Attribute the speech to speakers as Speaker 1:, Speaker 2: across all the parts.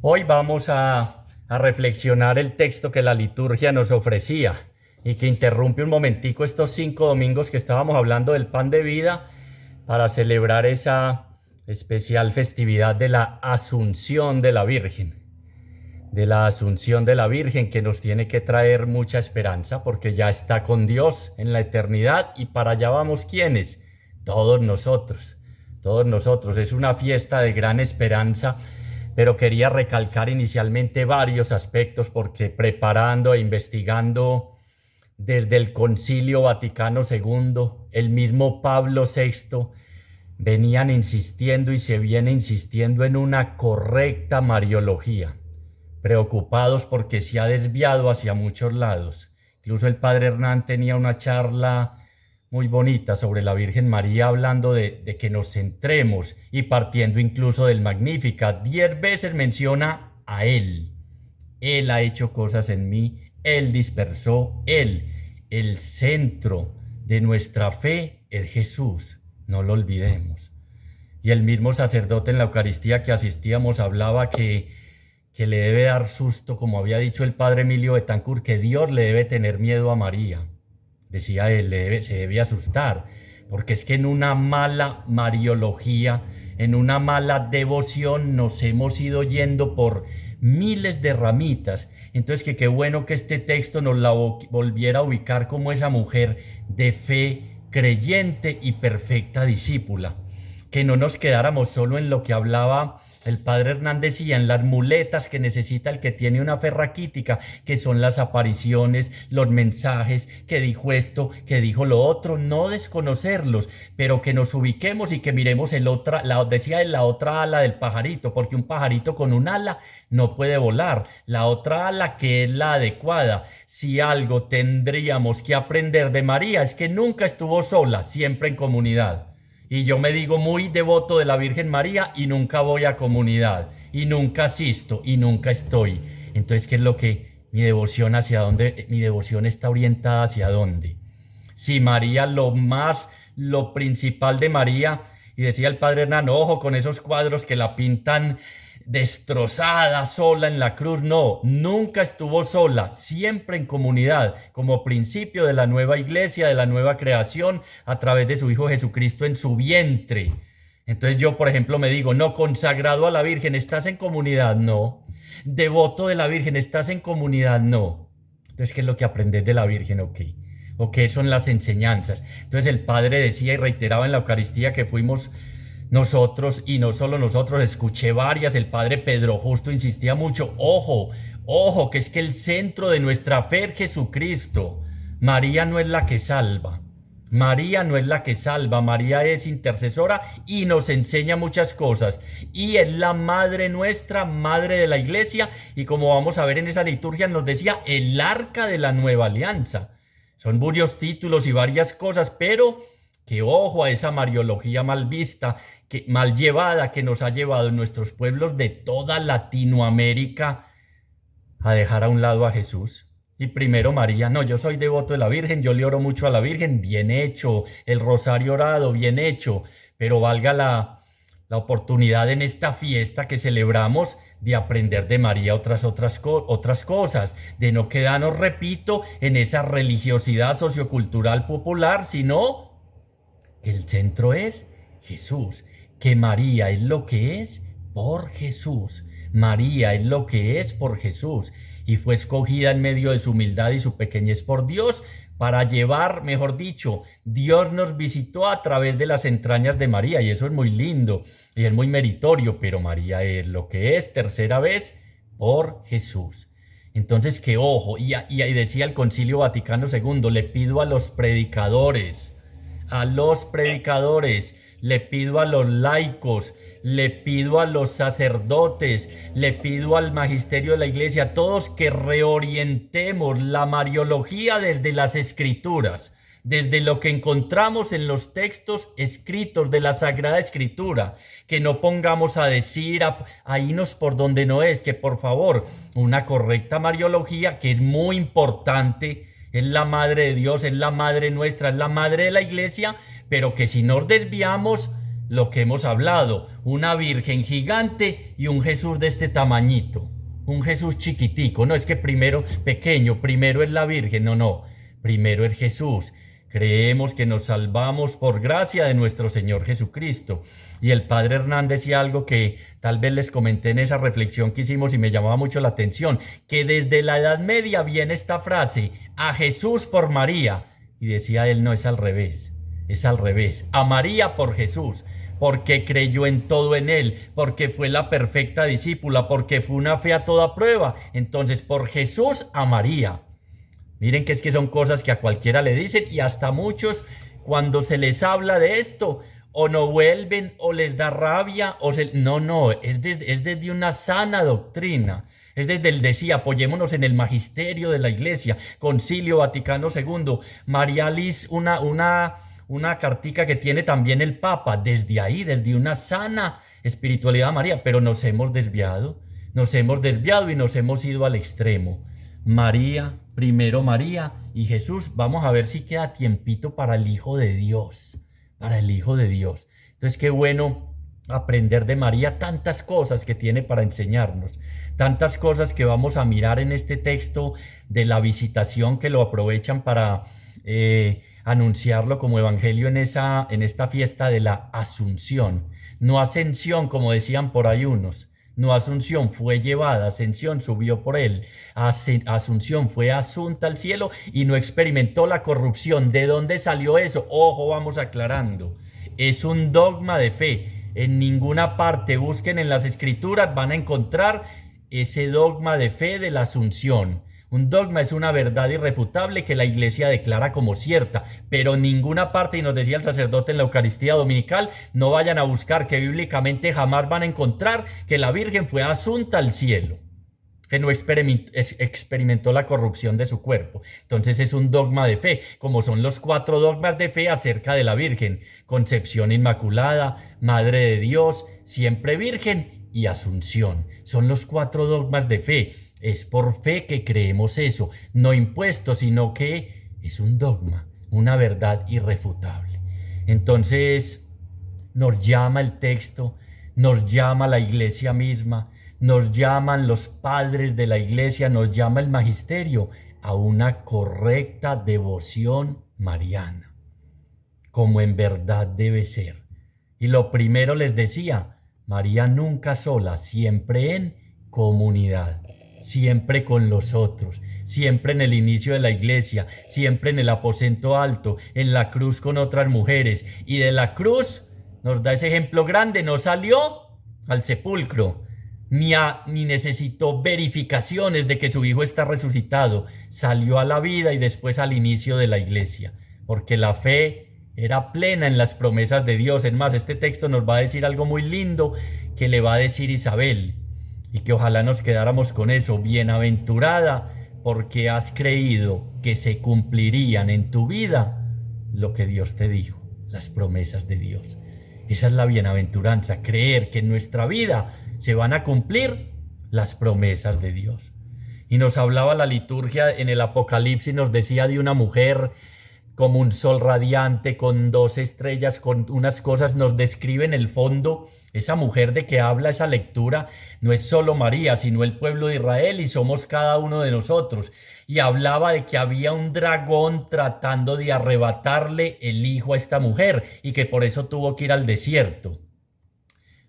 Speaker 1: Hoy vamos a reflexionar el texto que la liturgia nos ofrecía y que interrumpe un momentico estos 5 domingos que estábamos hablando del pan de vida para celebrar esa especial festividad de la Asunción de la Virgen. De la Asunción de la Virgen, que nos tiene que traer mucha esperanza porque ya está con Dios en la eternidad. Y para allá vamos, ¿quiénes? Todos nosotros, todos nosotros. Es una fiesta de gran esperanza, pero quería recalcar inicialmente varios aspectos porque preparando e investigando desde el Concilio Vaticano II, el mismo Pablo VI, venían insistiendo y se viene insistiendo en una correcta Mariología, preocupados porque se ha desviado hacia muchos lados. Incluso el padre Hernán tenía una charla muy bonita sobre la Virgen María, hablando de que nos centremos y partiendo incluso del Magníficat. 10 veces menciona a Él. Él ha hecho cosas en mí, Él dispersó, Él. El centro de nuestra fe es Jesús, no lo olvidemos. Y el mismo sacerdote en la Eucaristía que asistíamos hablaba que le debe dar susto, como había dicho el padre Emilio Betancourt, que Dios le debe tener miedo a María. Decía él, se debe asustar, porque es que en una mala mariología, en una mala devoción, nos hemos ido yendo por miles de ramitas. Entonces, que qué bueno que este texto nos la volviera a ubicar como esa mujer de fe creyente y perfecta discípula. Que no nos quedáramos solo en lo que hablaba el padre Hernández y en las muletas que necesita el que tiene una fe raquítica, que son las apariciones, los mensajes, que dijo esto, que dijo lo otro, no desconocerlos, pero que nos ubiquemos y que miremos decía la otra ala del pajarito, porque un pajarito con un ala no puede volar, la otra ala que es la adecuada. Si algo tendríamos que aprender de María es que nunca estuvo sola, siempre en comunidad. Y yo me digo muy devoto de la Virgen María y nunca voy a comunidad, y nunca asisto, y nunca estoy. Entonces, ¿qué es lo que mi devoción hacia dónde? Mi devoción está orientada hacia dónde. Si María, lo principal de María, y decía el padre Hernán, ojo con esos cuadros que la pintan destrozada, sola en la cruz. No, nunca estuvo sola, siempre en comunidad, como principio de la nueva iglesia, de la nueva creación, a través de su Hijo Jesucristo en su vientre. Entonces yo, por ejemplo, me digo, no, consagrado a la Virgen, ¿estás en comunidad? No. Devoto de la Virgen, ¿estás en comunidad? No. Entonces, ¿qué es lo que aprendes de la Virgen? Ok. ¿O qué son las enseñanzas? Entonces el Padre decía y reiteraba en la Eucaristía que fuimos nosotros, y no solo nosotros, escuché varias, el padre Pedro Justo insistía mucho, ojo, ojo, que es que el centro de nuestra fe es Jesucristo. María no es la que salva. María no es la que salva, María es intercesora y nos enseña muchas cosas. Y es la madre nuestra, madre de la iglesia, y como vamos a ver en esa liturgia, nos decía el arca de la nueva alianza. Son varios títulos y varias cosas, pero que ojo a esa mariología mal vista, que mal llevada, que nos ha llevado en nuestros pueblos de toda Latinoamérica a dejar a un lado a Jesús. Y primero María, no, yo soy devoto de la Virgen, yo le oro mucho a la Virgen, bien hecho, el rosario orado, bien hecho, pero valga la oportunidad en esta fiesta que celebramos de aprender de María otras cosas, de no quedarnos, repito, en esa religiosidad sociocultural popular, sino que el centro es Jesús, que María es lo que es por Jesús. María es lo que es por Jesús y fue escogida en medio de su humildad y su pequeñez por Dios para llevar, mejor dicho, Dios nos visitó a través de las entrañas de María, y eso es muy lindo y es muy meritorio, pero María es lo que es, tercera vez, por Jesús. Entonces, que ojo, y decía el Concilio Vaticano II, le pido a los predicadores, le pido a los laicos, le pido a los sacerdotes, le pido al magisterio de la iglesia, a todos, que reorientemos la mariología desde las escrituras, desde lo que encontramos en los textos escritos de la Sagrada Escritura, que no pongamos a decir, a irnos por donde no es, que por favor, una correcta mariología, que es muy importante, es la madre de Dios, es la madre nuestra, es la madre de la iglesia, pero que si nos desviamos, lo que hemos hablado, una virgen gigante y un Jesús de este tamañito, un Jesús chiquitico. No es que primero pequeño, primero es la virgen, no, primero es Jesús. Creemos que nos salvamos por gracia de nuestro Señor Jesucristo. Y el padre Hernán decía algo que tal vez les comenté en esa reflexión que hicimos y me llamaba mucho la atención, que desde la Edad Media viene esta frase, a Jesús por María. Y decía él, no, es al revés, a María por Jesús, porque creyó en todo en él, porque fue la perfecta discípula, porque fue una fe a toda prueba. Entonces, por Jesús a María. Miren que es que son cosas que a cualquiera le dicen y hasta muchos cuando se les habla de esto o no vuelven o les da rabia o se... No, es desde una sana doctrina. Es desde el decía, apoyémonos en el magisterio de la Iglesia, Concilio Vaticano II, María Liz, una cartica que tiene también el Papa, desde ahí, desde una sana espiritualidad María, pero nos hemos desviado y nos hemos ido al extremo. María, primero María y Jesús, vamos a ver si queda tiempito para el Hijo de Dios, Entonces, qué bueno aprender de María tantas cosas que tiene para enseñarnos, tantas cosas que vamos a mirar en este texto de la visitación que lo aprovechan para anunciarlo como evangelio en esta fiesta de la Asunción, no ascensión como decían por ahí unos. No Asunción fue llevada, Ascensión subió por él. Asunción fue asunta al cielo y no experimentó la corrupción. ¿De dónde salió eso? Ojo, vamos aclarando. Es un dogma de fe. En ninguna parte busquen en las escrituras, van a encontrar ese dogma de fe de la Asunción. Un dogma es una verdad irrefutable que la Iglesia declara como cierta, pero en ninguna parte, y nos decía el sacerdote en la Eucaristía Dominical, no vayan a buscar que bíblicamente jamás van a encontrar que la Virgen fue asunta al cielo, que no experimentó la corrupción de su cuerpo. Entonces es un dogma de fe, como son los 4 dogmas de fe acerca de la Virgen: concepción inmaculada, Madre de Dios, siempre Virgen y Asunción. Son los 4 dogmas de fe. Es por fe que creemos eso, no impuesto, sino que es un dogma, una verdad irrefutable. Entonces nos llama el texto, nos llama la Iglesia misma, nos llaman los padres de la Iglesia, nos llama el magisterio a una correcta devoción mariana, como en verdad debe ser. Y lo primero les decía, María nunca sola, siempre en comunidad. Siempre con los otros, siempre en el inicio de la iglesia, siempre en el aposento alto, en la cruz con otras mujeres. Y de la cruz nos da ese ejemplo grande, no salió al sepulcro, ni necesitó verificaciones de que su hijo está resucitado, salió a la vida y después al inicio de la iglesia, porque la fe era plena en las promesas de Dios. Es más, este texto nos va a decir algo muy lindo que le va a decir Isabel. Y que ojalá nos quedáramos con eso, bienaventurada, porque has creído que se cumplirían en tu vida lo que Dios te dijo, las promesas de Dios. Esa es la bienaventuranza, creer que en nuestra vida se van a cumplir las promesas de Dios. Y nos hablaba la liturgia en el Apocalipsis, nos decía de una mujer como un sol radiante, con 2 estrellas, con unas cosas, nos describe en el fondo. Esa mujer de que habla esa lectura no es solo María, sino el pueblo de Israel y somos cada uno de nosotros. Y hablaba de que había un dragón tratando de arrebatarle el hijo a esta mujer y que por eso tuvo que ir al desierto.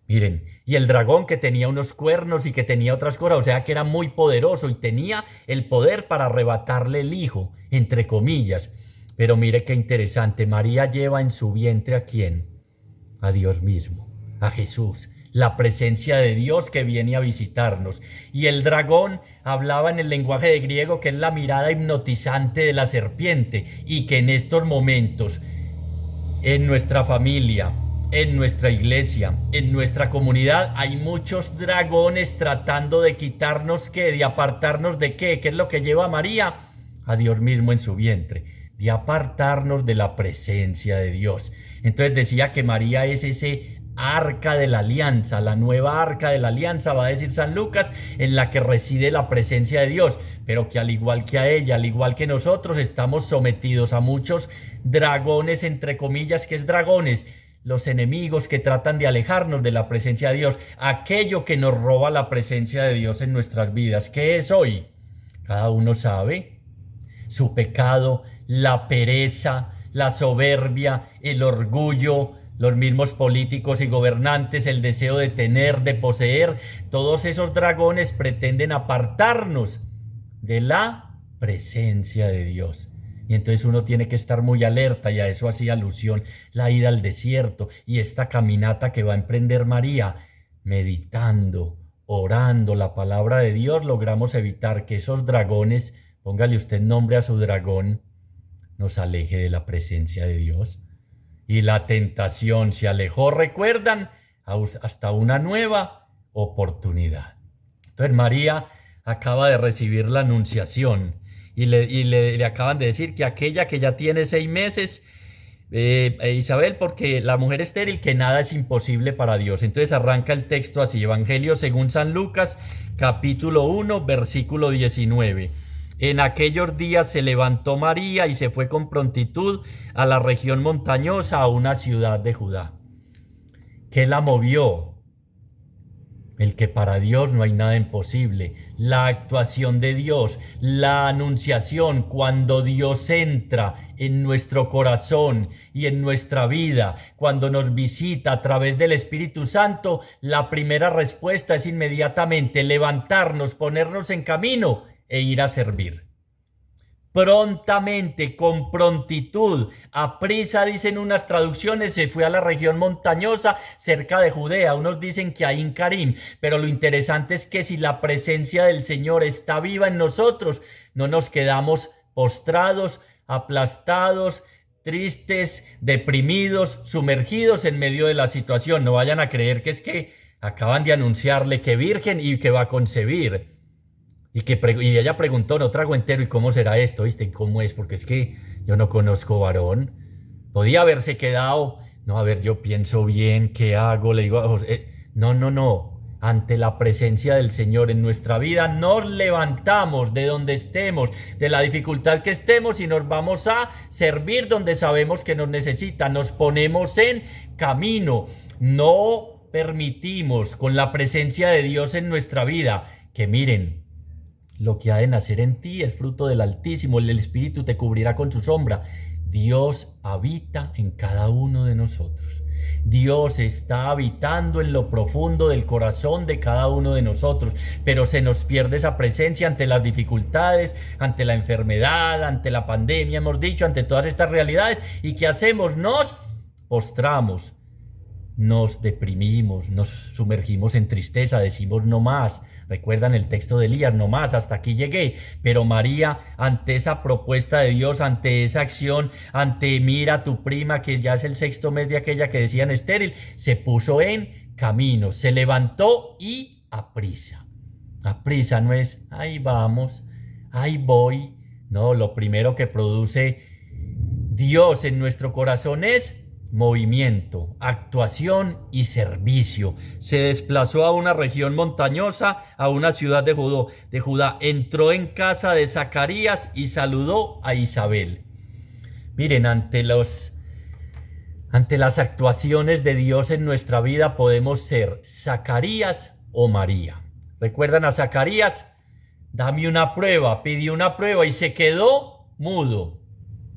Speaker 1: Miren, y el dragón que tenía unos cuernos y que tenía otras cosas, o sea que era muy poderoso y tenía el poder para arrebatarle el hijo, entre comillas. Pero mire qué interesante, María lleva en su vientre ¿a quién? A Dios mismo, a Jesús, la presencia de Dios que viene a visitarnos. Y el dragón hablaba en el lenguaje de griego, que es la mirada hipnotizante de la serpiente, y que en estos momentos, en nuestra familia, en nuestra iglesia, en nuestra comunidad, hay muchos dragones tratando de quitarnos ¿qué? De apartarnos de ¿qué? ¿Qué es lo que lleva a María? A Dios mismo en su vientre, de apartarnos de la presencia de Dios. Entonces decía que María es ese arca de la alianza, la nueva arca de la alianza, va a decir San Lucas, en la que reside la presencia de Dios, pero que al igual que a ella, al igual que nosotros, estamos sometidos a muchos dragones, entre comillas, que es dragones, los enemigos que tratan de alejarnos de la presencia de Dios, aquello que nos roba la presencia de Dios en nuestras vidas. ¿Qué es hoy? Cada uno sabe. Su pecado, la pereza, la soberbia, el orgullo, los mismos políticos y gobernantes, el deseo de tener, de poseer, todos esos dragones pretenden apartarnos de la presencia de Dios. Y entonces uno tiene que estar muy alerta, y a eso hacía alusión la ida al desierto y esta caminata que va a emprender María, meditando, orando la palabra de Dios, logramos evitar que esos dragones, póngale usted nombre a su dragón, nos aleje de la presencia de Dios. Y la tentación se alejó, recuerdan, hasta una nueva oportunidad. Entonces María acaba de recibir la anunciación y le acaban de decir que aquella que ya tiene 6 meses, Isabel, porque la mujer estéril, que nada es imposible para Dios. Entonces arranca el texto así, Evangelio según San Lucas, capítulo 1, versículo 19. En aquellos días se levantó María y se fue con prontitud a la región montañosa, a una ciudad de Judá. ¿Qué la movió? El que para Dios no hay nada imposible. La actuación de Dios, la anunciación, cuando Dios entra en nuestro corazón y en nuestra vida, cuando nos visita a través del Espíritu Santo, la primera respuesta es inmediatamente levantarnos, ponernos en camino e ir a servir. Prontamente, con prontitud, a prisa, dicen unas traducciones, se fue a la región montañosa cerca de Judea. Unos dicen que a Ain Karim, pero lo interesante es que si la presencia del Señor está viva en nosotros, no nos quedamos postrados, aplastados, tristes, deprimidos, sumergidos en medio de la situación. No vayan a creer que es que acaban de anunciarle que virgen y que va a concebir. Y ella preguntó, no trago entero, ¿y cómo será esto? ¿Viste? ¿Cómo es? Porque es que yo no conozco varón. Podía haberse quedado, no, a ver, yo pienso bien, ¿qué hago? Le digo, no. Ante la presencia del Señor en nuestra vida, nos levantamos de donde estemos, de la dificultad que estemos, y nos vamos a servir donde sabemos que nos necesita. Nos ponemos en camino. No permitimos, con la presencia de Dios en nuestra vida, que miren, lo que ha de nacer en ti es fruto del Altísimo, el Espíritu te cubrirá con su sombra. Dios habita en cada uno de nosotros. Dios está habitando en lo profundo del corazón de cada uno de nosotros, pero se nos pierde esa presencia ante las dificultades, ante la enfermedad, ante la pandemia, hemos dicho, ante todas estas realidades. ¿Y qué hacemos? Nos postramos, nos deprimimos, nos sumergimos en tristeza, decimos no más. Recuerdan el texto de Elías, no más, hasta aquí llegué. Pero María, ante esa propuesta de Dios, ante esa acción, ante mira tu prima, que ya es el 6º mes de aquella que decían estéril, se puso en camino, se levantó y a prisa. A prisa no es, ahí vamos, ahí voy. No, lo primero que produce Dios en nuestro corazón es movimiento, actuación y servicio. Se desplazó a una región montañosa, a una ciudad de Judá. Entró en casa de Zacarías y saludó a Isabel. Miren, ante las actuaciones de Dios en nuestra vida podemos ser Zacarías o María. ¿Recuerdan a Zacarías? Dame una prueba, pidió una prueba y se quedó mudo.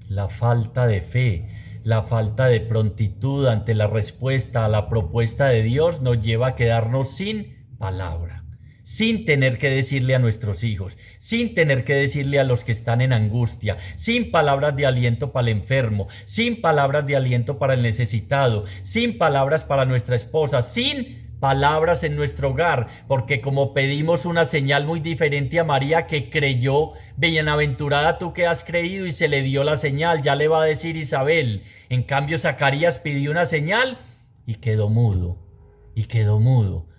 Speaker 1: La falta de fe, la falta de prontitud ante la respuesta a la propuesta de Dios nos lleva a quedarnos sin palabra, sin tener que decirle a nuestros hijos, sin tener que decirle a los que están en angustia, sin palabras de aliento para el enfermo, sin palabras de aliento para el necesitado, sin palabras para nuestra esposa, sin palabras en nuestro hogar, porque como pedimos una señal muy diferente a María, que creyó, bienaventurada tú que has creído, y se le dio la señal, ya le va a decir Isabel. En cambio Zacarías pidió una señal y quedó mudo,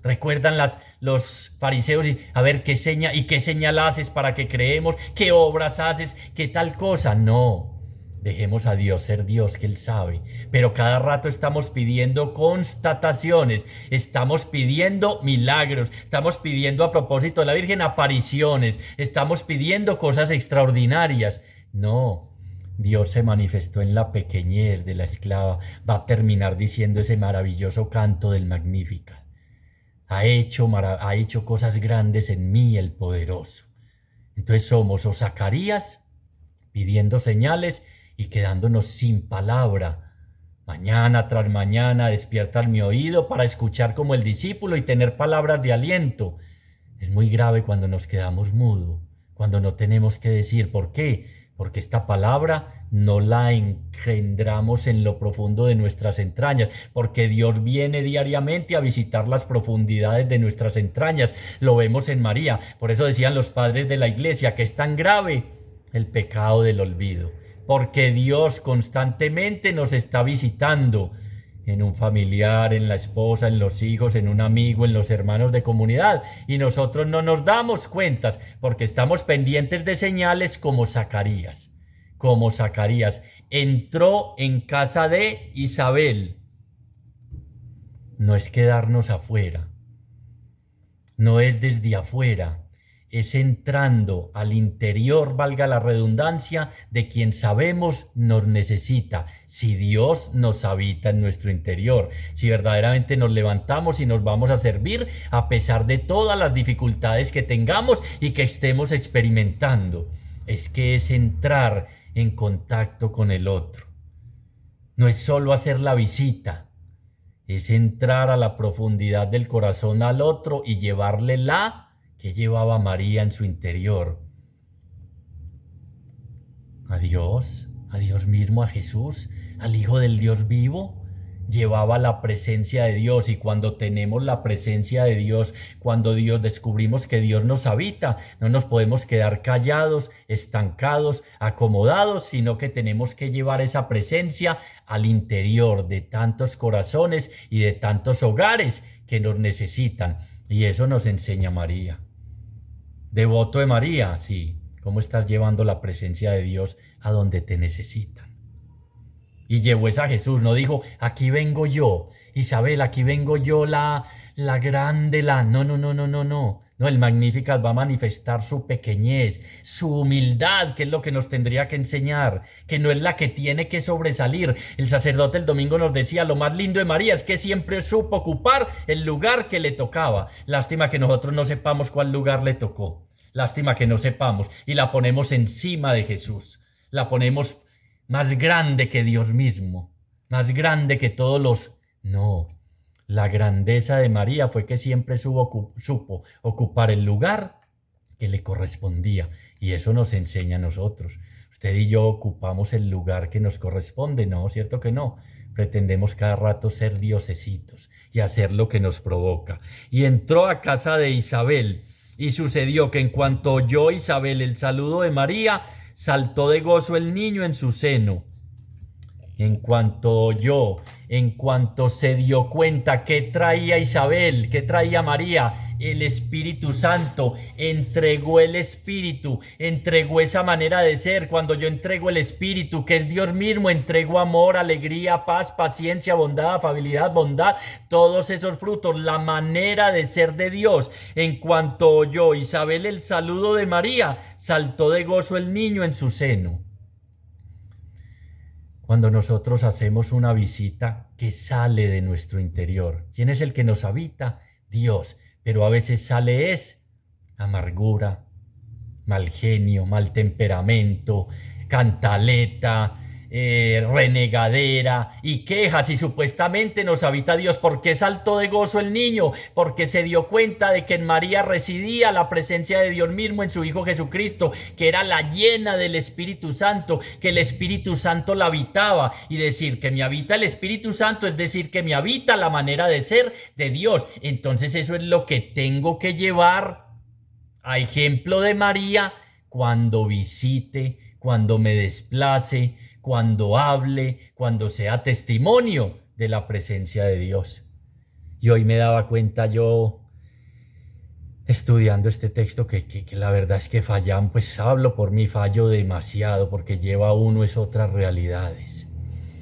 Speaker 1: Recuerdan los fariseos, y a ver qué señal haces para que creemos, qué obras haces, qué tal cosa. No. Dejemos a Dios ser Dios, que Él sabe. Pero cada rato estamos pidiendo constataciones, estamos pidiendo milagros, estamos pidiendo, a propósito de la Virgen, apariciones, estamos pidiendo cosas extraordinarias. No, Dios se manifestó en la pequeñez de la esclava. Va a terminar diciendo ese maravilloso canto del Magnificat. Ha hecho cosas grandes en mí el poderoso. Entonces somos o Zacarías pidiendo señales y quedándonos sin palabra. Mañana tras mañana despierta mi oído para escuchar como el discípulo y tener palabras de aliento. Es muy grave cuando nos quedamos mudos, cuando no tenemos que decir. ¿Por qué? Porque esta palabra no la engendramos en lo profundo de nuestras entrañas, porque Dios viene diariamente a visitar las profundidades de nuestras entrañas. Lo vemos en María. Por eso decían los padres de la iglesia que es tan grave el pecado del olvido, porque Dios constantemente nos está visitando en un familiar, en la esposa, en los hijos, en un amigo, en los hermanos de comunidad, y nosotros no nos damos cuentas porque estamos pendientes de señales como Zacarías. Como Zacarías entró en casa de Isabel. No es quedarnos afuera, no es desde afuera, es entrando al interior, valga la redundancia, de quien sabemos nos necesita. Si Dios nos habita en nuestro interior, si verdaderamente nos levantamos y nos vamos a servir a pesar de todas las dificultades que tengamos y que estemos experimentando, es que es entrar en contacto con el otro. No es solo hacer la visita, es entrar a la profundidad del corazón al otro y llevarle la que llevaba María en su interior. A Dios mismo, a Jesús, al Hijo del Dios vivo, llevaba la presencia de Dios. Y cuando tenemos la presencia de Dios, cuando descubrimos que Dios nos habita, no nos podemos quedar callados, estancados, acomodados, sino que tenemos que llevar esa presencia al interior de tantos corazones y de tantos hogares que nos necesitan. Y eso nos enseña María. Devoto de María, sí. ¿Cómo estás llevando la presencia de Dios a donde te necesitan? Y llevó esa a Jesús, no dijo, aquí vengo yo, Isabel, aquí vengo yo, la grande, no. No, el Magnificat va a manifestar su pequeñez, su humildad, que es lo que nos tendría que enseñar, que no es la que tiene que sobresalir. El sacerdote el domingo nos decía, lo más lindo de María es que siempre supo ocupar el lugar que le tocaba. Lástima que nosotros no sepamos cuál lugar le tocó. Lástima que no sepamos y la ponemos encima de Jesús. La ponemos más grande que Dios mismo, más grande que todos los... No. La grandeza de María fue que siempre supo ocupar el lugar que le correspondía. Y eso nos enseña a nosotros. Usted y yo ocupamos el lugar que nos corresponde, ¿no? ¿Cierto que no? Pretendemos cada rato ser diosesitos y hacer lo que nos provoca. Y entró a casa de Isabel. Y sucedió que en cuanto oyó Isabel el saludo de María, saltó de gozo el niño en su seno. En cuanto se dio cuenta que traía Isabel, que traía María, el Espíritu Santo, entregó el Espíritu, entregó esa manera de ser. Cuando yo entrego el Espíritu, que es Dios mismo, entrego amor, alegría, paz, paciencia, bondad, afabilidad, bondad, todos esos frutos, la manera de ser de Dios. En cuanto oyó Isabel el saludo de María, saltó de gozo el niño en su seno. Cuando nosotros hacemos una visita que sale de nuestro interior, ¿quién es el que nos habita? Dios, pero a veces sale amargura, mal genio, mal temperamento, cantaleta, renegadera y quejas, y supuestamente nos habita Dios. ¿Por qué saltó de gozo el niño? Porque se dio cuenta de que en María residía la presencia de Dios mismo en su Hijo Jesucristo, que era la llena del Espíritu Santo, que el Espíritu Santo la habitaba. Y decir que me habita el Espíritu Santo es decir que me habita la manera de ser de Dios. Entonces eso es lo que tengo que llevar a ejemplo de María cuando visite, cuando me desplace, cuando hable, cuando sea testimonio de la presencia de Dios. Y hoy me daba cuenta yo, estudiando este texto, que la verdad es que fallan, pues hablo por mí, fallo demasiado, porque lleva a uno es otras realidades.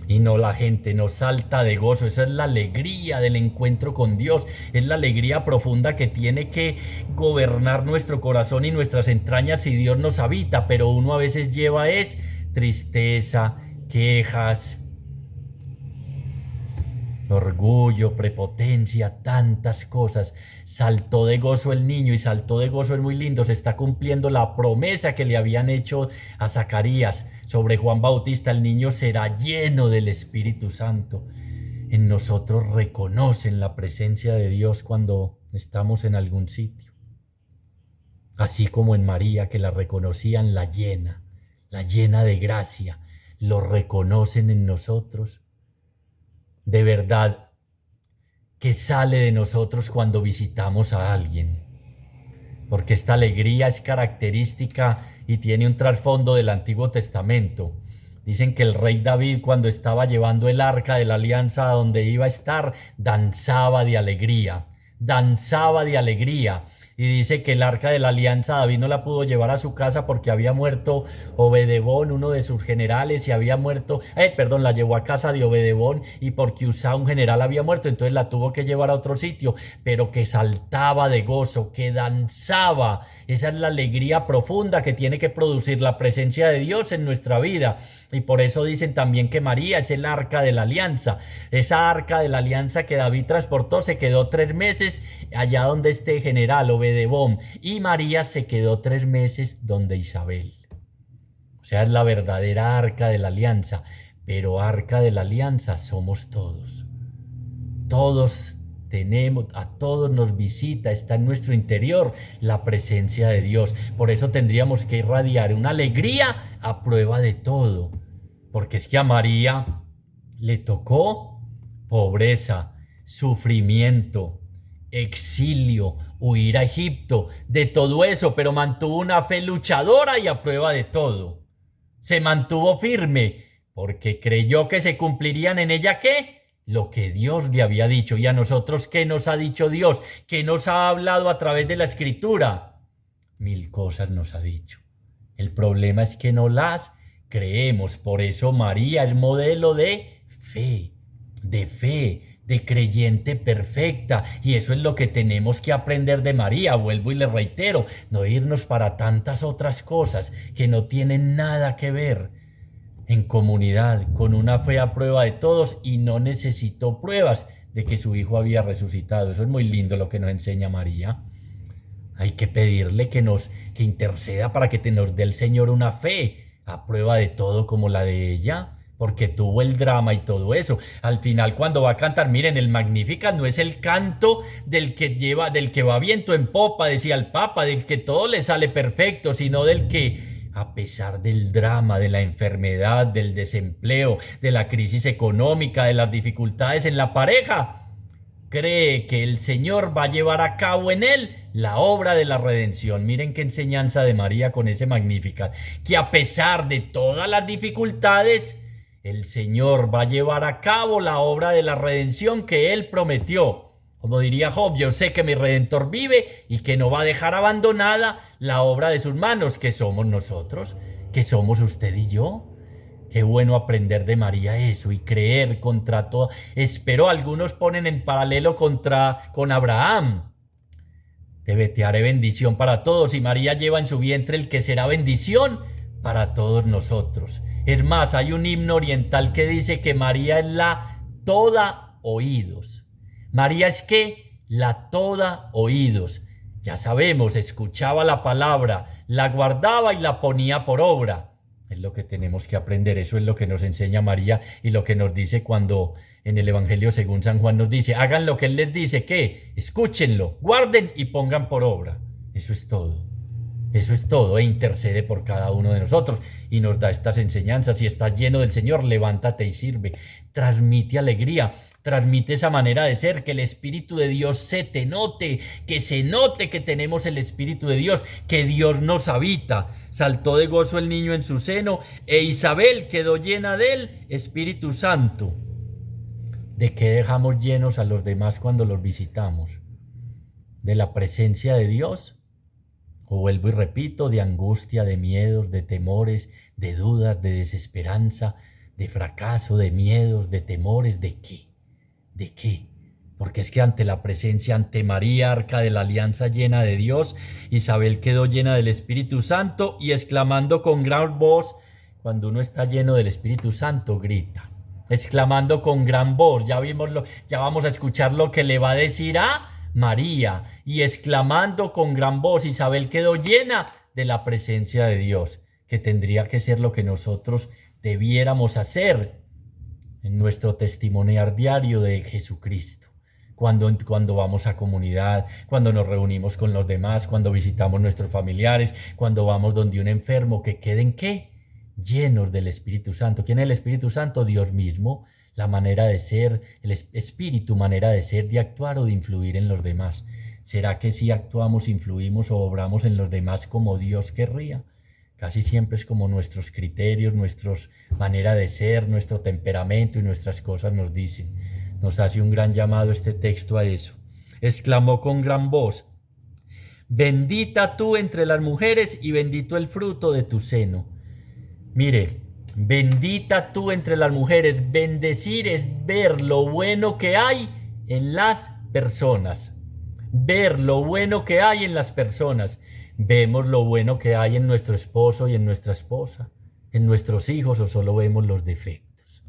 Speaker 1: Y no, la gente no salta de gozo. Esa es la alegría del encuentro con Dios. Es la alegría profunda que tiene que gobernar nuestro corazón y nuestras entrañas si Dios nos habita. Pero uno a veces lleva tristeza, quejas, orgullo, prepotencia, tantas cosas. Saltó de gozo el niño y saltó de gozo el muy lindo. Se está cumpliendo la promesa que le habían hecho a Zacarías sobre Juan Bautista. El niño será lleno del Espíritu Santo. En nosotros reconocen la presencia de Dios cuando estamos en algún sitio. Así como en María, que la reconocían la llena de gracia, lo reconocen en nosotros. De verdad que sale de nosotros cuando visitamos a alguien, porque esta alegría es característica y tiene un trasfondo del Antiguo Testamento. Dicen que el rey David, cuando estaba llevando el arca de la alianza a donde iba a estar, danzaba de alegría, y dice que el arca de la alianza David no la pudo llevar a su casa porque había muerto Obededón, uno de sus generales, y había muerto, la llevó a casa de Obededón, y porque Usá, un general, había muerto, entonces la tuvo que llevar a otro sitio, pero que saltaba de gozo, que danzaba. Esa es la alegría profunda que tiene que producir la presencia de Dios en nuestra vida. Y por eso dicen también que María es el arca de la alianza. Esa arca de la alianza que David transportó se quedó 3 meses allá donde este general Obededón, y María se quedó 3 meses donde Isabel. O sea, es la verdadera arca de la alianza. Pero arca de la alianza somos todos. Todos tenemos, a todos nos visita, está en nuestro interior la presencia de Dios. Por eso tendríamos que irradiar una alegría a prueba de todo. Porque es que a María le tocó pobreza, sufrimiento, exilio, huir a Egipto, de todo eso, pero mantuvo una fe luchadora y a prueba de todo. Se mantuvo firme porque creyó que se cumplirían en ella, ¿qué? Lo que Dios le había dicho. ¿Y a nosotros qué nos ha dicho Dios? ¿Qué nos ha hablado a través de la Escritura? 1000 cosas nos ha dicho. El problema es que no las creemos. Por eso María es modelo de fe, de creyente perfecta. Y eso es lo que tenemos que aprender de María. Vuelvo y le reitero, no irnos para tantas otras cosas que no tienen nada que ver. En comunidad, con una fe a prueba de todos, y no necesitó pruebas de que su hijo había resucitado. Eso es muy lindo lo que nos enseña María. Hay que pedirle que interceda para que nos dé el Señor una fe a prueba de todo como la de ella, porque tuvo el drama y todo eso. Al final, cuando va a cantar, miren, el Magnificat no es el canto del que va viento en popa, decía el Papa, del que todo le sale perfecto, sino del que, a pesar del drama, de la enfermedad, del desempleo, de la crisis económica, de las dificultades en la pareja, cree que el Señor va a llevar a cabo en él la obra de la redención. Miren qué enseñanza de María con ese Magnificat, que a pesar de todas las dificultades, el Señor va a llevar a cabo la obra de la redención que él prometió. Como diría Job, yo sé que mi Redentor vive y que no va a dejar abandonada la obra de sus manos, que somos nosotros, que somos usted y yo. Qué bueno aprender de María eso y creer contra todo. Espero algunos ponen en paralelo con Abraham. Te haré bendición para todos, y María lleva en su vientre el que será bendición para todos nosotros. Es más, hay un himno oriental que dice que María es la toda oídos. María es que la toda oídos. Ya sabemos, escuchaba la palabra, la guardaba y la ponía por obra. Es lo que tenemos que aprender. Eso es lo que nos enseña María y lo que nos dice cuando en el Evangelio según San Juan nos dice: hagan lo que Él les dice, ¿qué? Escúchenlo, guarden y pongan por obra. Eso es todo. Eso es todo. E intercede por cada uno de nosotros y nos da estas enseñanzas. Si estás lleno del Señor, levántate y sirve. Transmite alegría. Transmite esa manera de ser, que el Espíritu de Dios se te note, que se note que tenemos el Espíritu de Dios, que Dios nos habita. Saltó de gozo el niño en su seno, e Isabel quedó llena del Espíritu Santo. ¿De qué dejamos llenos a los demás cuando los visitamos? ¿De la presencia de Dios? O vuelvo y repito, de angustia, de miedos, de temores, de dudas, de desesperanza, de fracaso, de miedos, de temores, ¿de qué? ¿De qué? Porque es que ante la presencia, ante María, arca de la alianza llena de Dios, Isabel quedó llena del Espíritu Santo y exclamando con gran voz, Cuando uno está lleno del Espíritu Santo, grita, exclamando con gran voz. Ya vamos a escuchar lo que le va a decir a María. Y exclamando con gran voz, Isabel quedó llena de la presencia de Dios, que tendría que ser lo que nosotros debiéramos hacer en nuestro testimoniar diario de Jesucristo. Cuando vamos a comunidad, cuando nos reunimos con los demás, cuando visitamos nuestros familiares, cuando vamos donde un enfermo, que queden ¿qué? Llenos del Espíritu Santo. ¿Quién es el Espíritu Santo? Dios mismo, la manera de ser, el espíritu, manera de ser, de actuar o de influir en los demás. ¿Será que si actuamos, influimos o obramos en los demás como Dios querría? Casi siempre es como nuestros criterios, nuestra manera de ser, nuestro temperamento y nuestras cosas nos dicen. Nos hace un gran llamado este texto a eso. Exclamó con gran voz: bendita tú entre las mujeres y bendito el fruto de tu seno. Mire, bendita tú entre las mujeres. Bendecir es ver lo bueno que hay en las personas. Ver lo bueno que hay en las personas. Vemos lo bueno que hay en nuestro esposo y en nuestra esposa, en nuestros hijos, o solo vemos los defectos.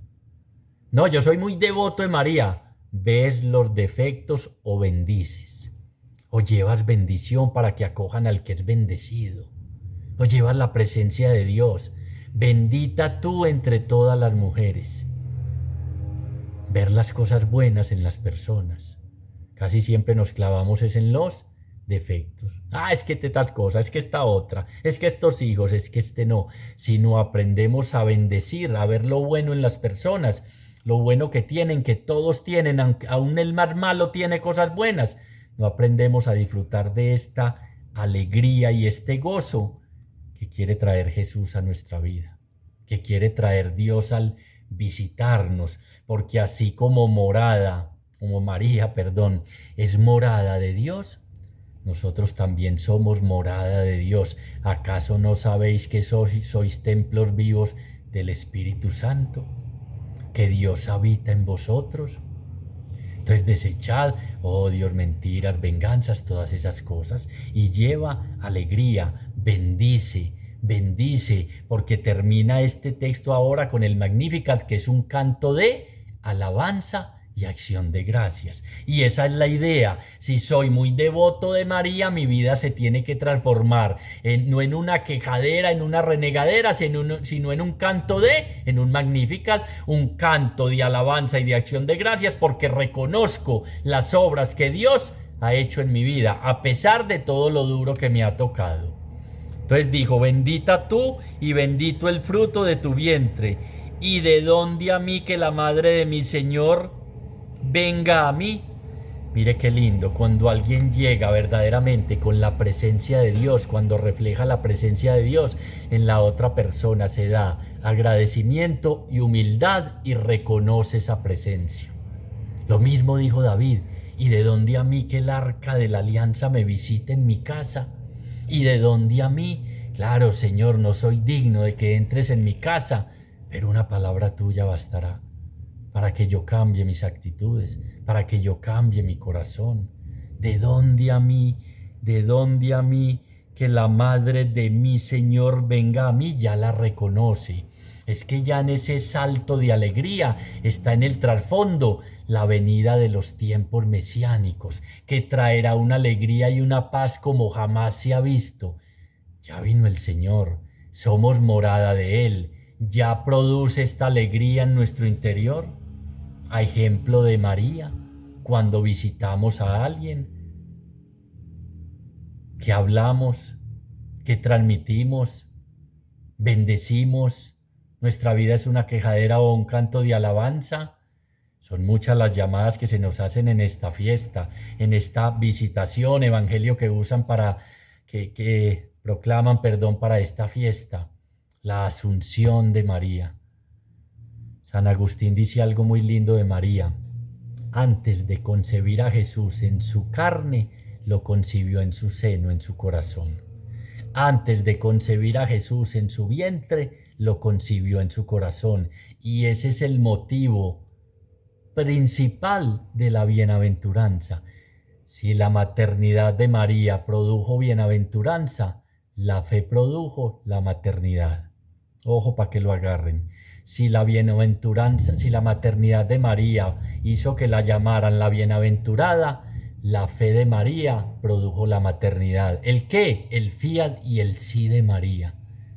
Speaker 1: No, yo soy muy devoto de María. ¿Ves los defectos o bendices? O llevas bendición para que acojan al que es bendecido. O llevas la presencia de Dios. Bendita tú entre todas las mujeres. Ver las cosas buenas en las personas. Casi siempre nos clavamos es en los defectos. Es que tal cosa, es que esta otra, es que estos hijos, es que este no. Si no aprendemos a bendecir, a ver lo bueno en las personas, lo bueno que tienen, que todos tienen, aún el más malo tiene cosas buenas, no aprendemos a disfrutar de esta alegría y este gozo que quiere traer Jesús a nuestra vida, que quiere traer Dios al visitarnos, porque así como María, es morada de Dios, nosotros también somos morada de Dios. ¿Acaso no sabéis que sois templos vivos del Espíritu Santo? Que Dios habita en vosotros. Entonces desechad, oh Dios, mentiras, venganzas, todas esas cosas, y lleva alegría, bendice, porque termina este texto ahora con el Magnificat, que es un canto de alabanza y acción de gracias. Y esa es la idea. Si soy muy devoto de María, mi vida se tiene que transformar no en una quejadera, en una renegadera, sino en un canto en un Magnificat, un canto de alabanza y de acción de gracias, porque reconozco las obras que Dios ha hecho en mi vida, a pesar de todo lo duro que me ha tocado. Entonces dijo: bendita tú y bendito el fruto de tu vientre. ¿Y de dónde a mí que la madre de mi Señor venga a mí? Mire qué lindo, cuando alguien llega verdaderamente con la presencia de Dios, cuando refleja la presencia de Dios en la otra persona, se da agradecimiento y humildad y reconoce esa presencia. Lo mismo dijo David: ¿y de dónde a mí que el arca de la alianza me visite en mi casa? ¿Y de dónde a mí? Claro, Señor, no soy digno de que entres en mi casa, pero una palabra tuya bastará para que yo cambie mis actitudes, para que yo cambie mi corazón. ¿De dónde a mí? ¿De dónde a mí que la madre de mi Señor venga a mí? Ya la reconoce. Es que ya en ese salto de alegría está en el trasfondo la venida de los tiempos mesiánicos, que traerá una alegría y una paz como jamás se ha visto. Ya vino el Señor, somos morada de Él, ya produce esta alegría en nuestro interior. A ejemplo de María, cuando visitamos a alguien, que hablamos, que transmitimos, bendecimos, nuestra vida es una quejadera o un canto de alabanza. Son muchas las llamadas que se nos hacen en esta fiesta, en esta visitación, evangelio que usan que proclaman, para esta fiesta, la Asunción de María. San Agustín dice algo muy lindo de María: antes de concebir a Jesús en su carne, lo concibió en su seno, en su corazón. Antes de concebir a Jesús en su vientre, lo concibió en su corazón. Y ese es el motivo principal de la bienaventuranza. Si la maternidad de María produjo bienaventuranza, la fe produjo la maternidad. Ojo para que lo agarren. Si la bienaventuranza, si la maternidad de María hizo que la llamaran la bienaventurada, la fe de María produjo la maternidad. ¿El qué? El fiat y el sí de María.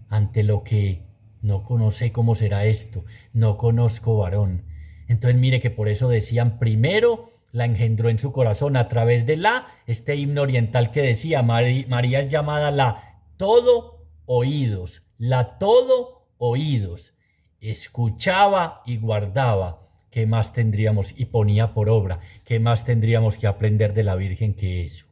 Speaker 1: Ante lo que no conoce cómo será esto, no conozco varón. Entonces mire que por eso decían primero la engendró en su corazón a través de este himno oriental que decía María es llamada la todo oídos, la todo oídos, escuchaba y guardaba. ¿Qué más tendríamos? Y ponía por obra. ¿Qué más tendríamos que aprender de la Virgen que eso?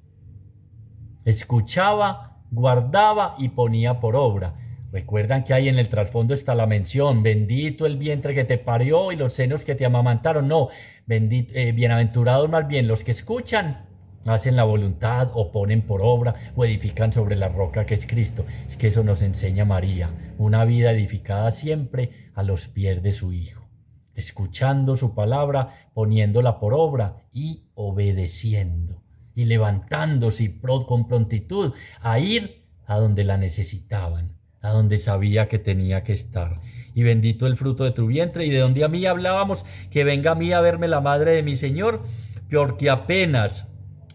Speaker 1: Escuchaba, guardaba y ponía por obra. Recuerdan que ahí en el trasfondo está la mención, bendito el vientre que te parió y los senos que te amamantaron. No, bienaventurados más bien los que escuchan, hacen la voluntad o ponen por obra o edifican sobre la roca que es Cristo. Es que eso nos enseña María, una vida edificada siempre a los pies de su Hijo, escuchando su palabra, poniéndola por obra y obedeciendo y levantándose con prontitud a ir a donde la necesitaban, a donde sabía que tenía que estar. Y bendito el fruto de tu vientre, y de donde a mí hablábamos, que venga a mí a verme la madre de mi Señor, porque apenas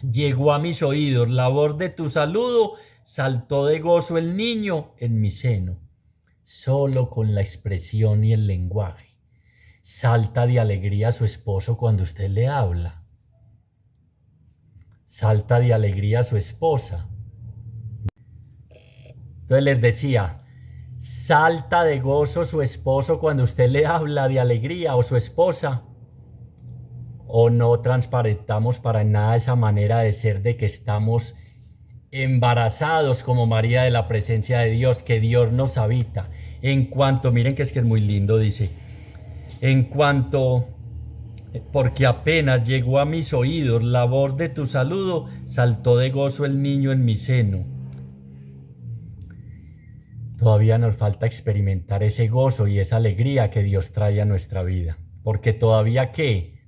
Speaker 1: llegó a mis oídos la voz de tu saludo, saltó de gozo el niño en mi seno. Solo con la expresión y el lenguaje salta de alegría su esposo cuando usted le habla. Salta de alegría su esposa. Entonces les decía, salta de gozo su esposo cuando usted le habla de alegría, o su esposa. O no transparentamos para nada esa manera de ser, de que estamos embarazados como María de la presencia de Dios, que Dios nos habita. En cuanto, miren que es muy lindo, dice, en cuanto, porque apenas llegó a mis oídos la voz de tu saludo, saltó de gozo el niño en mi seno. Todavía nos falta experimentar ese gozo y esa alegría que Dios trae a nuestra vida. Porque todavía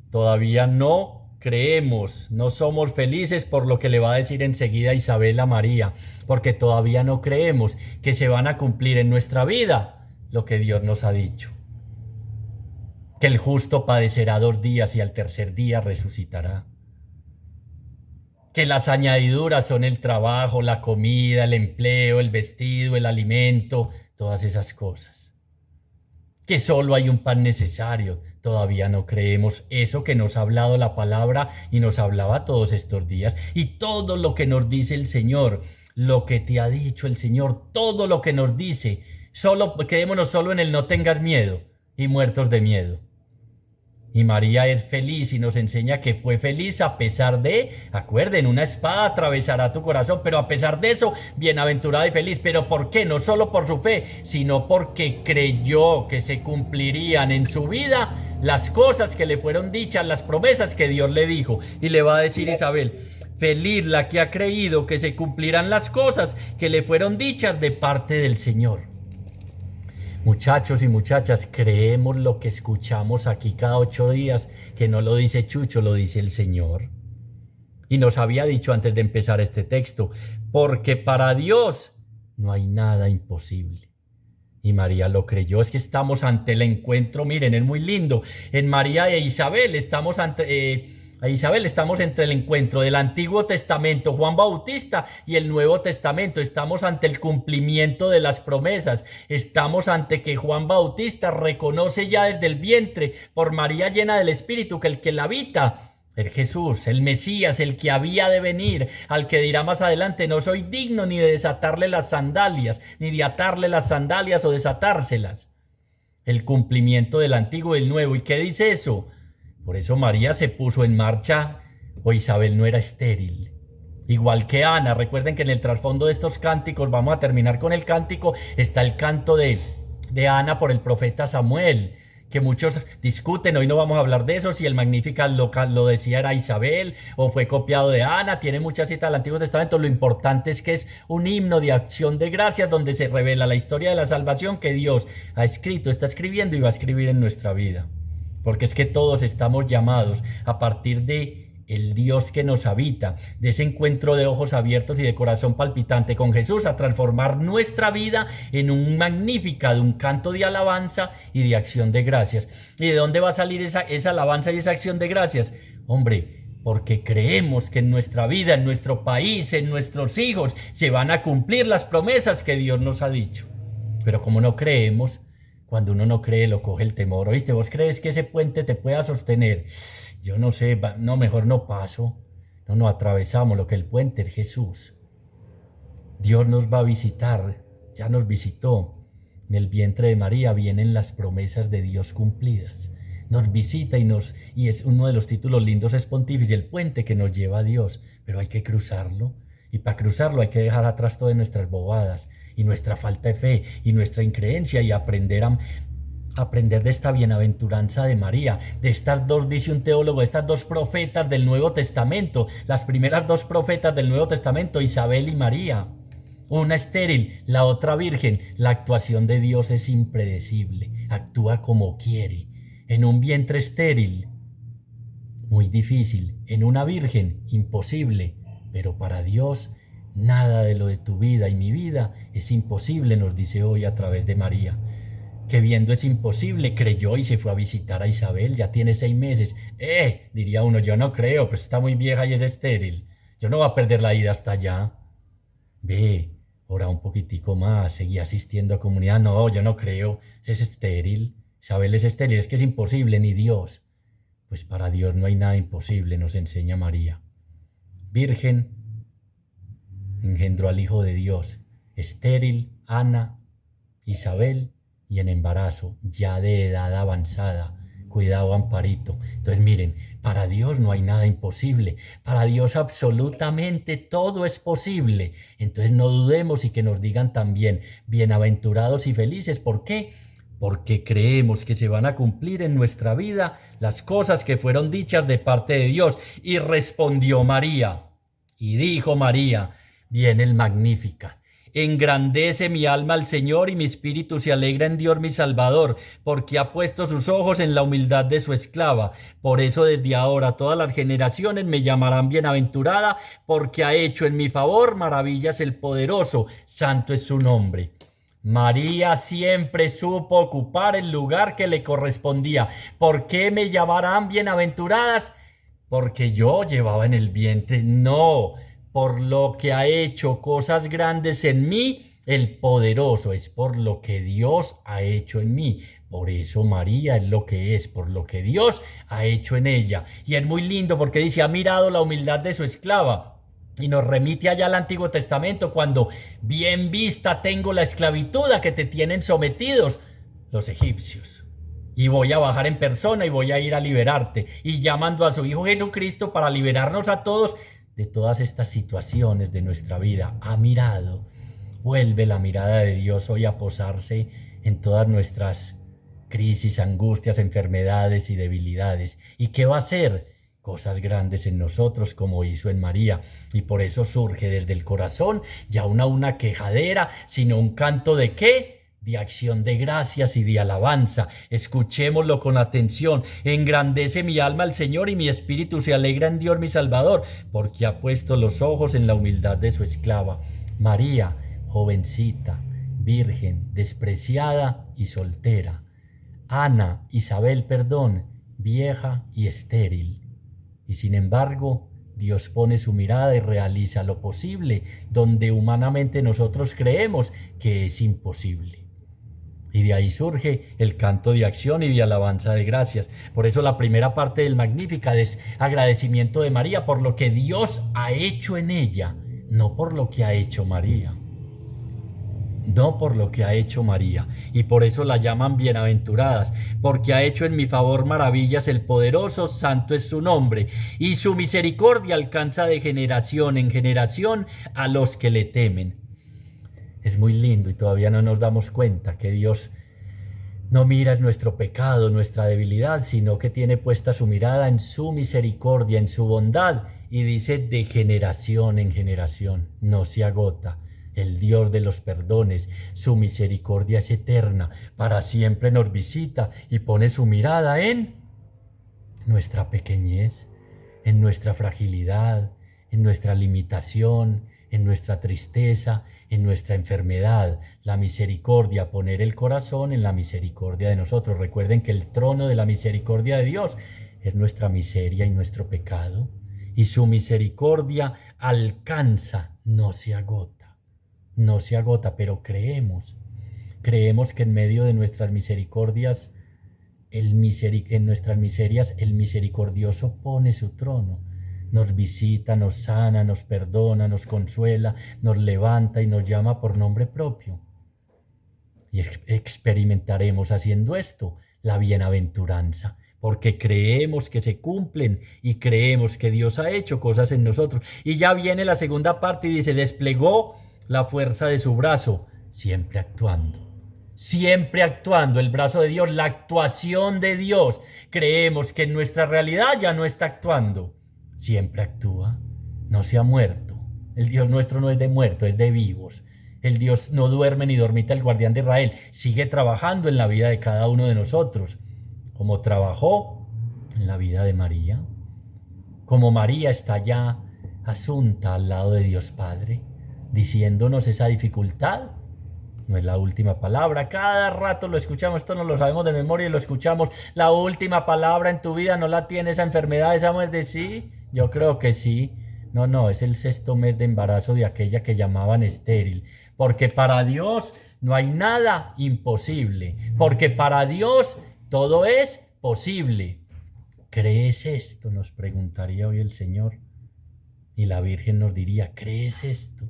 Speaker 1: todavía no creemos, no somos felices por lo que le va a decir enseguida Isabel a María. Porque todavía no creemos que se van a cumplir en nuestra vida lo que Dios nos ha dicho. Que el justo padecerá 2 días y al tercer día resucitará. Que las añadiduras son el trabajo, la comida, el empleo, el vestido, el alimento, todas esas cosas. Que solo hay un pan necesario. Todavía no creemos eso que nos ha hablado la palabra y nos hablaba todos estos días. Y todo lo que nos dice el Señor, lo que te ha dicho el Señor, todo lo que nos dice, quedémonos solo en el no tengas miedo y muertos de miedo. Y María es feliz y nos enseña que fue feliz a pesar de, acuerden, una espada atravesará tu corazón, pero a pesar de eso, bienaventurada y feliz. ¿Pero por qué? No solo por su fe, sino porque creyó que se cumplirían en su vida las cosas que le fueron dichas, las promesas que Dios le dijo. Y le va a decir Isabel, feliz la que ha creído que se cumplirán las cosas que le fueron dichas de parte del Señor. Muchachos y muchachas, creemos lo que escuchamos aquí cada 8 días, que no lo dice Chucho, lo dice el Señor. Y nos había dicho antes de empezar este texto, porque para Dios no hay nada imposible. Y María lo creyó. Es que estamos ante el encuentro, miren, es muy lindo. En María e Isabel estamos entre el encuentro del Antiguo Testamento, Juan Bautista, y el Nuevo Testamento. Estamos ante el cumplimiento de las promesas. Estamos ante que Juan Bautista reconoce ya desde el vientre, por María llena del Espíritu, que el que la habita, el Jesús, el Mesías, el que había de venir, al que dirá más adelante, no soy digno ni de desatarle las sandalias, ni de atarle las sandalias o desatárselas. El cumplimiento del Antiguo y el Nuevo. ¿Y qué dice eso? Por eso María se puso en marcha, o Isabel no era estéril. Igual que Ana, recuerden que en el trasfondo de estos cánticos, vamos a terminar con el cántico, está el canto de Ana por el profeta Samuel, que muchos discuten. Hoy no vamos a hablar de eso, si el Magnificat lo decía era Isabel o fue copiado de Ana. Tiene muchas citas del Antiguo Testamento. Lo importante es que es un himno de acción de gracias donde se revela la historia de la salvación que Dios ha escrito, está escribiendo y va a escribir en nuestra vida. Porque es que todos estamos llamados a partir de el Dios que nos habita, de ese encuentro de ojos abiertos y de corazón palpitante con Jesús, a transformar nuestra vida en un magnífica, de un canto de alabanza y de acción de gracias. ¿Y de dónde va a salir esa alabanza y esa acción de gracias? Hombre, porque creemos que en nuestra vida, en nuestro país, en nuestros hijos, se van a cumplir las promesas que Dios nos ha dicho. Pero como no creemos, cuando uno no cree, lo coge el temor. ¿Oíste? ¿Vos crees que ese puente te pueda sostener? Yo no sé, no, mejor no paso. No atravesamos lo que el puente es Jesús. Dios nos va a visitar, ya nos visitó. En el vientre de María vienen las promesas de Dios cumplidas. Nos visita y es uno de los títulos lindos, es Pontífice, el puente que nos lleva a Dios. Pero hay que cruzarlo. Y para cruzarlo hay que dejar atrás todas nuestras bobadas y nuestra falta de fe y nuestra increencia y aprender de esta bienaventuranza de María, de estas dos, dice un teólogo, estas dos profetas del Nuevo Testamento, las primeras dos profetas del Nuevo Testamento, Isabel y María. Una estéril, la otra virgen. La actuación de Dios es impredecible, actúa como quiere. En un vientre estéril, muy difícil. En una virgen, imposible. Pero para Dios, nada de lo de tu vida y mi vida es imposible, nos dice hoy a través de María, que viendo es imposible, creyó y se fue a visitar a Isabel, ya tiene 6 meses. Diría uno, yo no creo, pues está muy vieja y es estéril. Yo no voy a perder la ida hasta allá. Ve, ora un poquitico más, seguí asistiendo a comunidad. No, yo no creo, es estéril. Isabel es estéril, es que es imposible, ni Dios. Pues para Dios no hay nada imposible, nos enseña María. Virgen, engendró al Hijo de Dios, estéril, Ana, Isabel, y en embarazo, ya de edad avanzada. Cuidado, Amparito. Entonces miren, para Dios no hay nada imposible, para Dios absolutamente todo es posible. Entonces no dudemos y que nos digan también, bienaventurados y felices. ¿Por qué? Porque creemos que se van a cumplir en nuestra vida las cosas que fueron dichas de parte de Dios. Y respondió María, y dijo María, viene el Magníficat. Engrandece mi alma al Señor y mi espíritu se alegra en Dios mi Salvador, porque ha puesto sus ojos en la humildad de su esclava. Por eso desde ahora todas las generaciones me llamarán bienaventurada, porque ha hecho en mi favor maravillas el poderoso, santo es su nombre. María siempre supo ocupar el lugar que le correspondía. ¿Por qué me llamarán bienaventuradas? Porque yo llevaba en el vientre, no, por lo que ha hecho cosas grandes en mí, el poderoso, es por lo que Dios ha hecho en mí. Por eso María es lo que es, por lo que Dios ha hecho en ella. Y es muy lindo porque dice, ha mirado la humildad de su esclava. Y nos remite allá al Antiguo Testamento cuando bien vista tengo la esclavitud a que te tienen sometidos los egipcios. Y voy a bajar en persona y voy a ir a liberarte. Y llamando a su Hijo Jesucristo para liberarnos a todos de todas estas situaciones de nuestra vida. Ha mirado. Vuelve la mirada de Dios hoy a posarse en todas nuestras crisis, angustias, enfermedades y debilidades. ¿Y qué va a hacer? Cosas grandes en nosotros como hizo en María, y por eso surge desde el corazón ya una quejadera, sino un canto de ¿qué? De acción de gracias y de alabanza. Escuchémoslo con atención. Engrandece mi alma al Señor y mi espíritu se alegra en Dios mi Salvador, porque ha puesto los ojos en la humildad de su esclava. María, jovencita, virgen, despreciada y soltera. Ana, Isabel, perdón, vieja y estéril. Y sin embargo, Dios pone su mirada y realiza lo posible, donde humanamente nosotros creemos que es imposible. Y de ahí surge el canto de acción y de alabanza de gracias. Por eso la primera parte del Magníficat es agradecimiento de María por lo que Dios ha hecho en ella, no por lo que ha hecho María. No por lo que ha hecho María, y por eso la llaman bienaventuradas, porque ha hecho en mi favor maravillas el poderoso, santo es su nombre, y su misericordia alcanza de generación en generación a los que le temen. Es muy lindo y todavía no nos damos cuenta que Dios no mira en nuestro pecado, nuestra debilidad, sino que tiene puesta su mirada en su misericordia, en su bondad, y dice de generación en generación, no se agota. El Dios de los perdones, su misericordia es eterna, para siempre nos visita y pone su mirada en nuestra pequeñez, en nuestra fragilidad, en nuestra limitación, en nuestra tristeza, en nuestra enfermedad. La misericordia, poner el corazón en la misericordia de nosotros. Recuerden que el trono de la misericordia de Dios es nuestra miseria y nuestro pecado. Y su misericordia alcanza, no se agota. No se agota, pero creemos que en medio de nuestras misericordias, en nuestras miserias, el misericordioso pone su trono. Nos visita, nos sana, nos perdona, nos consuela, nos levanta y nos llama por nombre propio. Y experimentaremos haciendo esto la bienaventuranza, porque creemos que se cumplen y creemos que Dios ha hecho cosas en nosotros. Y ya viene la segunda parte y dice, desplegó la fuerza de su brazo, siempre actuando. Siempre actuando, el brazo de Dios, la actuación de Dios. Creemos que en nuestra realidad ya no está actuando. Siempre actúa, no se ha muerto. El Dios nuestro no es de muertos, es de vivos. El Dios no duerme ni dormita, el guardián de Israel. Sigue trabajando en la vida de cada uno de nosotros, como trabajó en la vida de María. Como María está ya asunta al lado de Dios Padre, diciéndonos esa dificultad. No es la última palabra, cada rato lo escuchamos, esto no lo sabemos de memoria y lo escuchamos. La última palabra en tu vida no la tiene esa enfermedad, esa muerte, sí, yo creo que sí. No, es el 6º mes de embarazo de aquella que llamaban estéril, porque para Dios no hay nada imposible, porque para Dios todo es posible. ¿Crees esto?, nos preguntaría hoy el Señor, y la Virgen nos diría, ¿crees esto?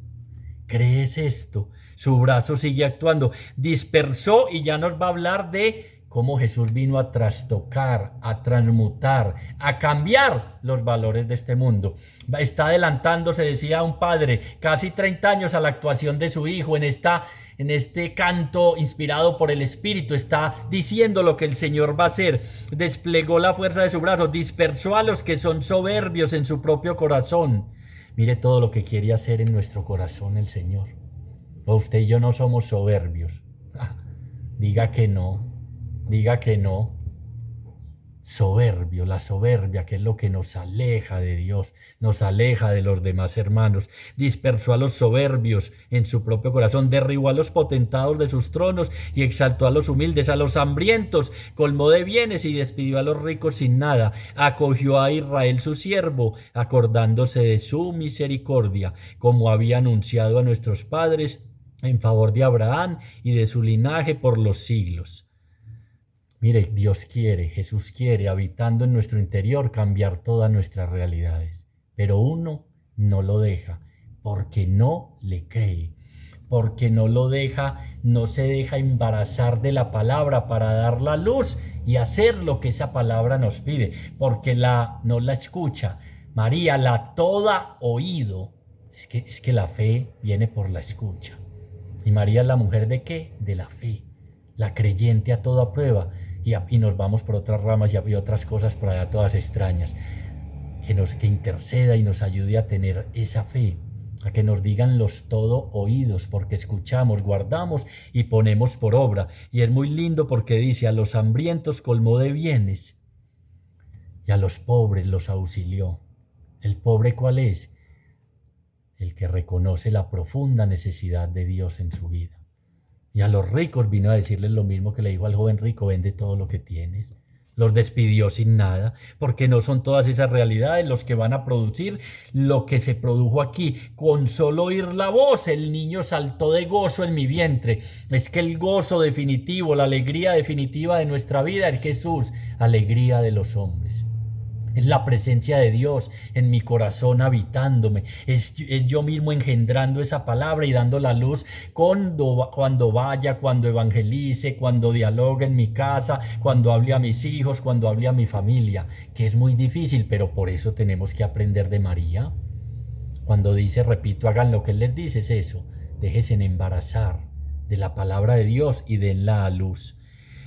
Speaker 1: ¿Crees esto? Su brazo sigue actuando. Dispersó y ya nos va a hablar de cómo Jesús vino a trastocar, a transmutar, a cambiar los valores de este mundo. Está adelantándose, decía un padre, casi 30 años a la actuación de su hijo en este canto inspirado por el Espíritu. Está diciendo lo que el Señor va a hacer. Desplegó la fuerza de su brazo, dispersó a los que son soberbios en su propio corazón. Mire todo lo que quiere hacer en nuestro corazón el Señor. O usted y yo no somos soberbios. Diga que no, diga que no. Soberbio, la soberbia, que es lo que nos aleja de Dios, nos aleja de los demás hermanos. Dispersó a los soberbios en su propio corazón, derribó a los potentados de sus tronos y exaltó a los humildes, a los hambrientos, colmó de bienes y despidió a los ricos sin nada. Acogió a Israel su siervo, acordándose de su misericordia, como había anunciado a nuestros padres, en favor de Abraham y de su linaje por los siglos. Mire, Dios quiere, Jesús quiere, habitando en nuestro interior, cambiar todas nuestras realidades. Pero uno no lo deja, porque no le cree, porque no lo deja, no se deja embarazar de la palabra para dar la luz y hacer lo que esa palabra nos pide, porque no la escucha. María, la toda oído. Es que la fe viene por la escucha. ¿Y María es la mujer de qué? De la fe, la creyente a toda prueba. Y nos vamos por otras ramas y otras cosas por allá todas extrañas. Que interceda y nos ayude a tener esa fe, a que nos digan los todo oídos, porque escuchamos, guardamos y ponemos por obra. Y es muy lindo porque dice, a los hambrientos colmó de bienes y a los pobres los auxilió. ¿El pobre cuál es? El que reconoce la profunda necesidad de Dios en su vida. Y a los ricos vino a decirles lo mismo que le dijo al joven rico, vende todo lo que tienes. Los despidió sin nada, porque no son todas esas realidades los que van a producir lo que se produjo aquí. Con solo oír la voz, el niño saltó de gozo en mi vientre. Es que el gozo definitivo, la alegría definitiva de nuestra vida es Jesús, alegría de los hombres. Es la presencia de Dios en mi corazón habitándome. Es yo mismo engendrando esa palabra y dando la luz cuando vaya, cuando evangelice, cuando dialogue en mi casa, cuando hable a mis hijos, cuando hable a mi familia, que es muy difícil, pero por eso tenemos que aprender de María. Cuando dice, repito, hagan lo que Él les dice, es eso. Déjense embarazar de la palabra de Dios y denla a luz.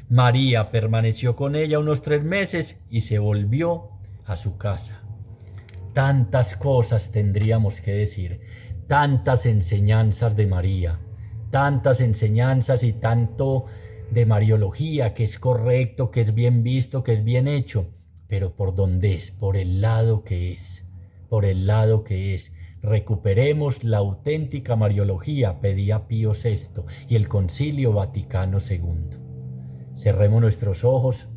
Speaker 1: María permaneció con ella unos 3 meses y se volvió a su casa. Tantas cosas tendríamos que decir, tantas enseñanzas de María, tantas enseñanzas y tanto de mariología, que es correcto, que es bien visto, que es bien hecho, pero ¿por dónde es? Por el lado que es, por el lado que es. Recuperemos la auténtica Mariología, pedía Pío VI y el Concilio Vaticano II. Cerremos nuestros ojos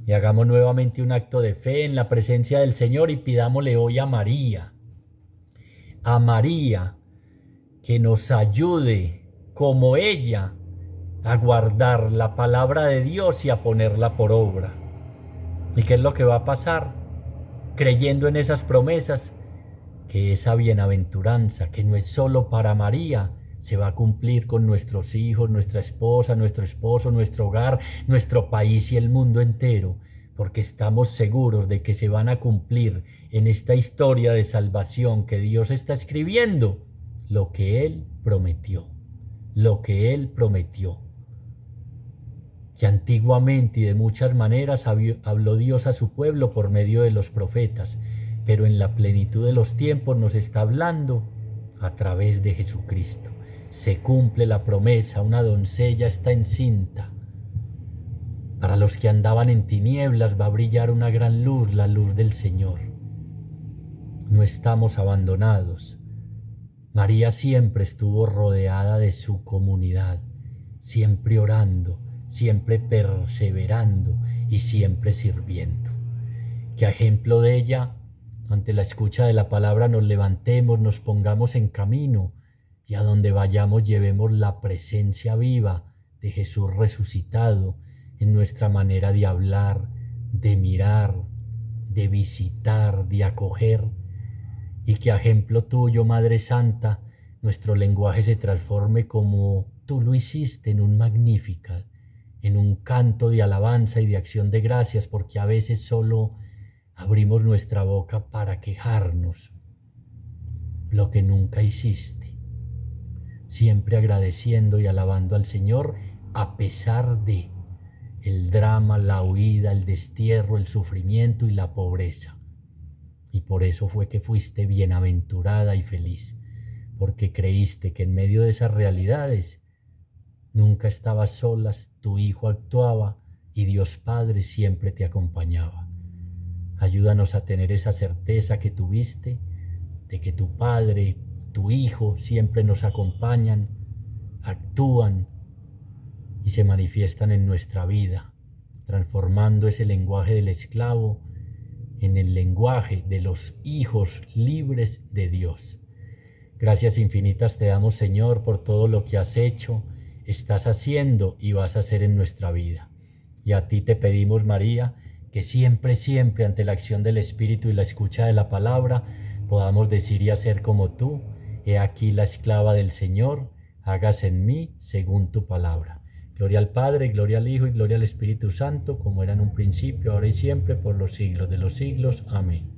Speaker 1: y hagamos nuevamente un acto de fe en la presencia del Señor y pidámosle hoy a María, que nos ayude como ella a guardar la palabra de Dios y a ponerla por obra. ¿Y qué es lo que va a pasar? Creyendo en esas promesas, que esa bienaventuranza, que no es solo para María, se va a cumplir con nuestros hijos, nuestra esposa, nuestro esposo, nuestro hogar, nuestro país y el mundo entero, porque estamos seguros de que se van a cumplir en esta historia de salvación que Dios está escribiendo lo que Él prometió, lo que Él prometió. Que antiguamente y de muchas maneras habló Dios a su pueblo por medio de los profetas, pero en la plenitud de los tiempos nos está hablando a través de Jesucristo. Se cumple la promesa, una doncella está encinta. Para los que andaban en tinieblas va a brillar una gran luz, la luz del Señor. No estamos abandonados. María siempre estuvo rodeada de su comunidad, siempre orando, siempre perseverando y siempre sirviendo. Que a ejemplo de ella, ante la escucha de la palabra nos levantemos, nos pongamos en camino y a donde vayamos llevemos la presencia viva de Jesús resucitado en nuestra manera de hablar, de mirar, de visitar, de acoger, y que a ejemplo tuyo, Madre Santa, nuestro lenguaje se transforme como tú lo hiciste en un Magnificat, en un canto de alabanza y de acción de gracias, porque a veces solo abrimos nuestra boca para quejarnos, lo que nunca hiciste, siempre agradeciendo y alabando al Señor a pesar de el drama, la huida, el destierro, el sufrimiento y la pobreza. Y por eso fue que fuiste bienaventurada y feliz, porque creíste que en medio de esas realidades nunca estabas solas, tu Hijo actuaba y Dios Padre siempre te acompañaba. Ayúdanos a tener esa certeza que tuviste de que tu Padre, tu Hijo siempre nos acompañan, actúan y se manifiestan en nuestra vida, transformando ese lenguaje del esclavo en el lenguaje de los hijos libres de Dios. Gracias infinitas te damos, Señor, por todo lo que has hecho, estás haciendo y vas a hacer en nuestra vida. Y a ti te pedimos, María, que siempre, siempre ante la acción del Espíritu y la escucha de la palabra, podamos decir y hacer como tú: he aquí la esclava del Señor, hágase en mí según tu palabra. Gloria al Padre, gloria al Hijo y gloria al Espíritu Santo, como era en un principio, ahora y siempre, por los siglos de los siglos. Amén.